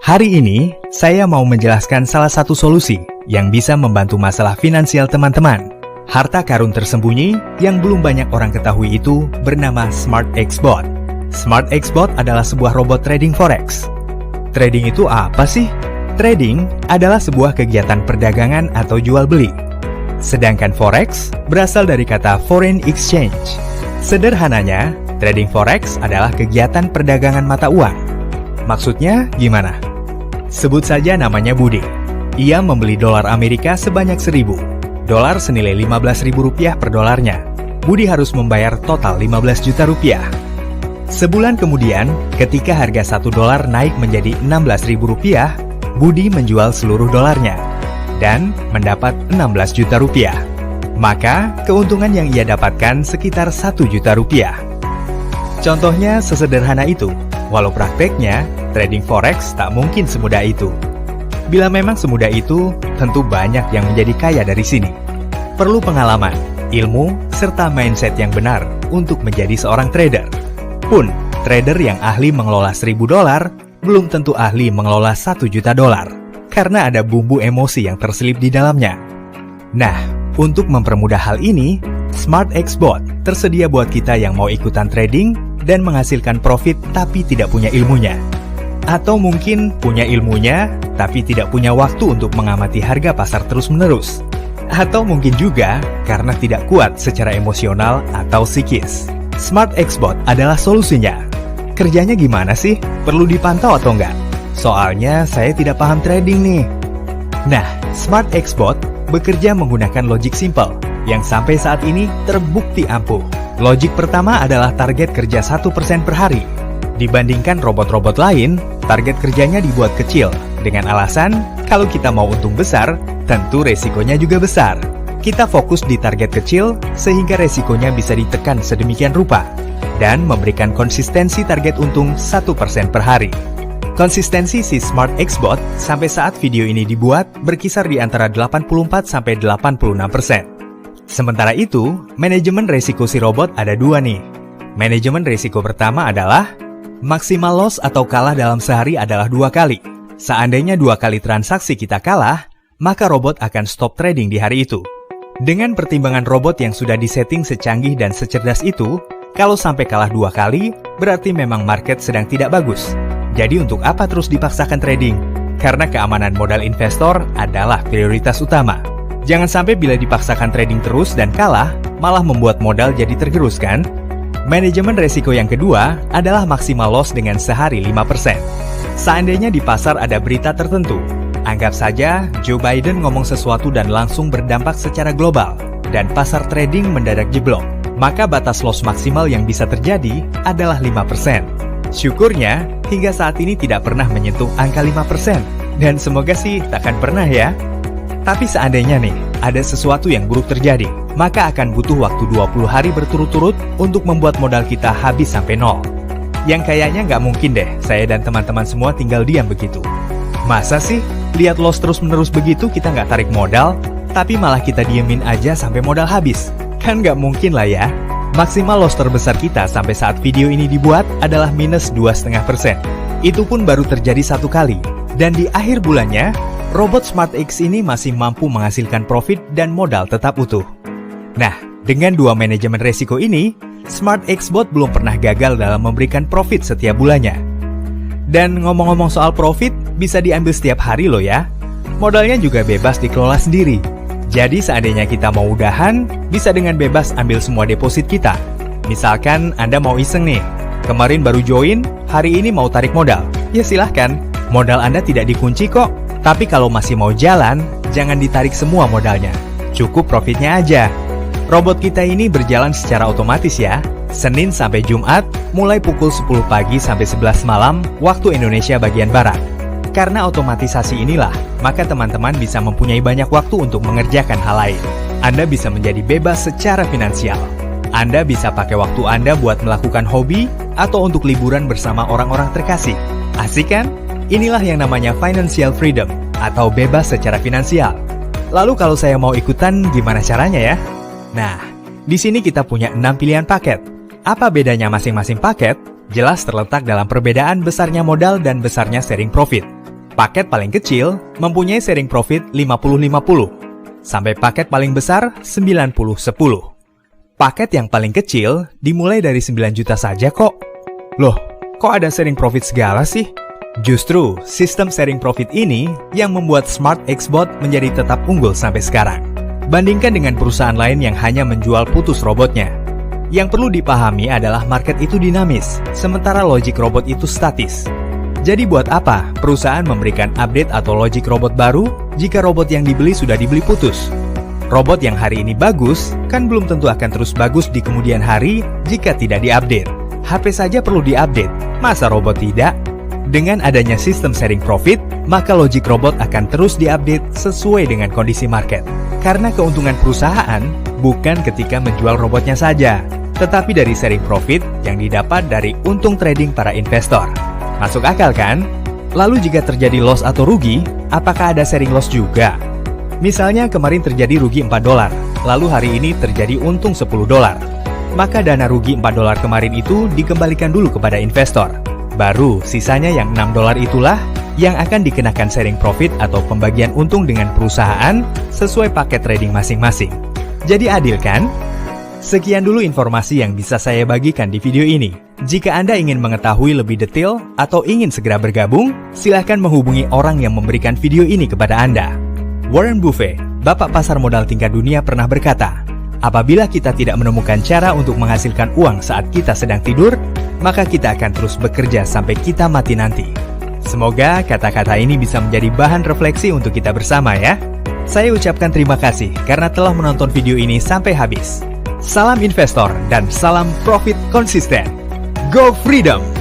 Hari ini, saya mau menjelaskan salah satu solusi yang bisa membantu masalah finansial teman-teman. Harta karun tersembunyi yang belum banyak orang ketahui itu bernama SmartXBot. SmartXBot adalah sebuah robot trading forex. Trading itu apa sih? Trading adalah sebuah kegiatan perdagangan atau jual beli. Sedangkan forex berasal dari kata foreign exchange. Sederhananya, trading forex adalah kegiatan perdagangan mata uang. Maksudnya gimana? Sebut saja namanya Budi. Ia membeli dolar Amerika sebanyak 1.000. Dolar senilai Rp15.000 per dolarnya. Budi harus membayar total 15 juta rupiah. Sebulan kemudian, ketika harga 1 dolar naik menjadi Rp16.000, Budi menjual seluruh dolarnya dan mendapat 16 juta rupiah. Maka, keuntungan yang ia dapatkan sekitar 1 juta rupiah. Contohnya sesederhana itu, walau prakteknya, trading forex tak mungkin semudah itu. Bila memang semudah itu, tentu banyak yang menjadi kaya dari sini. Perlu pengalaman, ilmu, serta mindset yang benar untuk menjadi seorang trader. Pun, trader yang ahli mengelola 1.000 dolar, belum tentu ahli mengelola 1 juta dolar. Karena ada bumbu emosi yang terselip di dalamnya. Nah, untuk mempermudah hal ini, SmartXBot tersedia buat kita yang mau ikutan trading dan menghasilkan profit tapi tidak punya ilmunya. Atau mungkin punya ilmunya tapi tidak punya waktu untuk mengamati harga pasar terus-menerus. Atau mungkin juga karena tidak kuat secara emosional atau psikis. SmartXBot adalah solusinya. Kerjanya gimana sih? Perlu dipantau atau enggak? Soalnya saya tidak paham trading nih. Nah, SmartXBot bekerja menggunakan logik simple yang sampai saat ini terbukti ampuh. Logik pertama adalah target kerja 1% per hari. Dibandingkan robot-robot lain, target kerjanya dibuat kecil dengan alasan kalau kita mau untung besar, tentu resikonya juga besar. Kita fokus di target kecil sehingga resikonya bisa ditekan sedemikian rupa dan memberikan konsistensi target untung 1% per hari. Konsistensi si SmartXBot sampai saat video ini dibuat berkisar di antara 84-86%. Sementara itu, manajemen resiko si robot ada dua nih. Manajemen resiko pertama adalah maksimal loss atau kalah dalam sehari adalah 2 kali. Seandainya 2 kali transaksi kita kalah, maka robot akan stop trading di hari itu. Dengan pertimbangan robot yang sudah disetting secanggih dan secerdas itu, kalau sampai kalah 2 kali, berarti memang market sedang tidak bagus. Jadi untuk apa terus dipaksakan trading? Karena keamanan modal investor adalah prioritas utama. Jangan sampai bila dipaksakan trading terus dan kalah, malah membuat modal jadi tergerus kan? Manajemen resiko yang kedua adalah maksimal loss dengan sehari 5%. Seandainya di pasar ada berita tertentu, anggap saja Joe Biden ngomong sesuatu dan langsung berdampak secara global, dan pasar trading mendadak jeblok, maka batas loss maksimal yang bisa terjadi adalah 5%. Syukurnya, hingga saat ini tidak pernah menyentuh angka 5%, dan semoga sih takkan pernah ya. Tapi seandainya nih, ada sesuatu yang buruk terjadi, maka akan butuh waktu 20 hari berturut-turut untuk membuat modal kita habis sampai nol. Yang kayaknya nggak mungkin deh, saya dan teman-teman semua tinggal diam begitu. Masa sih, lihat loss terus-menerus begitu kita nggak tarik modal, tapi malah kita diemin aja sampai modal habis? Kan nggak mungkin lah ya. Maksimal loss terbesar kita sampai saat video ini dibuat adalah minus 2,5%. Itu pun baru terjadi 1 kali. Dan di akhir bulannya, robot SmartX ini masih mampu menghasilkan profit dan modal tetap utuh. Nah, dengan 2 manajemen resiko ini, SmartXBot belum pernah gagal dalam memberikan profit setiap bulannya. Dan ngomong-ngomong soal profit, bisa diambil setiap hari loh ya. Modalnya juga bebas dikelola sendiri. Jadi seandainya kita mau udahan, bisa dengan bebas ambil semua deposit kita. Misalkan Anda mau iseng nih, kemarin baru join, hari ini mau tarik modal. Ya silahkan, modal Anda tidak dikunci kok. Tapi kalau masih mau jalan, jangan ditarik semua modalnya. Cukup profitnya aja. Robot kita ini berjalan secara otomatis ya. Senin sampai Jumat, mulai pukul 10 pagi sampai 11 malam, waktu Indonesia bagian Barat. Karena otomatisasi inilah, maka teman-teman bisa mempunyai banyak waktu untuk mengerjakan hal lain. Anda bisa menjadi bebas secara finansial. Anda bisa pakai waktu Anda buat melakukan hobi atau untuk liburan bersama orang-orang terkasih. Asik kan? Inilah yang namanya financial freedom atau bebas secara finansial. Lalu kalau saya mau ikutan, gimana caranya ya? Nah, di sini kita punya 6 pilihan paket. Apa bedanya masing-masing paket? Jelas terletak dalam perbedaan besarnya modal dan besarnya sharing profit. Paket paling kecil mempunyai sharing profit 50-50, sampai paket paling besar 90-10. Paket yang paling kecil dimulai dari 9 juta saja kok. Loh, kok ada sharing profit segala sih? Justru, sistem sharing profit ini yang membuat Smart Xbot menjadi tetap unggul sampai sekarang. Bandingkan dengan perusahaan lain yang hanya menjual putus robotnya. Yang perlu dipahami adalah market itu dinamis, sementara logic robot itu statis. Jadi buat apa perusahaan memberikan update atau logic robot baru jika robot yang dibeli sudah dibeli putus? Robot yang hari ini bagus, kan belum tentu akan terus bagus di kemudian hari jika tidak diupdate. HP saja perlu diupdate, masa robot tidak? Dengan adanya sistem sharing profit, maka logic robot akan terus diupdate sesuai dengan kondisi market. Karena keuntungan perusahaan bukan ketika menjual robotnya saja, tetapi dari sharing profit yang didapat dari untung trading para investor. Masuk akal kan? Lalu jika terjadi loss atau rugi, apakah ada sharing loss juga? Misalnya kemarin terjadi rugi $4, lalu hari ini terjadi untung $10. Maka dana rugi $4 kemarin itu dikembalikan dulu kepada investor. Baru sisanya yang $6 itulah yang akan dikenakan sharing profit atau pembagian untung dengan perusahaan sesuai paket trading masing-masing. Jadi adil kan? Sekian dulu informasi yang bisa saya bagikan di video ini. Jika Anda ingin mengetahui lebih detail atau ingin segera bergabung, silahkan menghubungi orang yang memberikan video ini kepada Anda. Warren Buffett, bapak pasar modal tingkat dunia, pernah berkata, apabila kita tidak menemukan cara untuk menghasilkan uang saat kita sedang tidur, maka kita akan terus bekerja sampai kita mati nanti. Semoga kata-kata ini bisa menjadi bahan refleksi untuk kita bersama ya. Saya ucapkan terima kasih karena telah menonton video ini sampai habis. Salam investor dan salam profit konsisten. Go Freedom!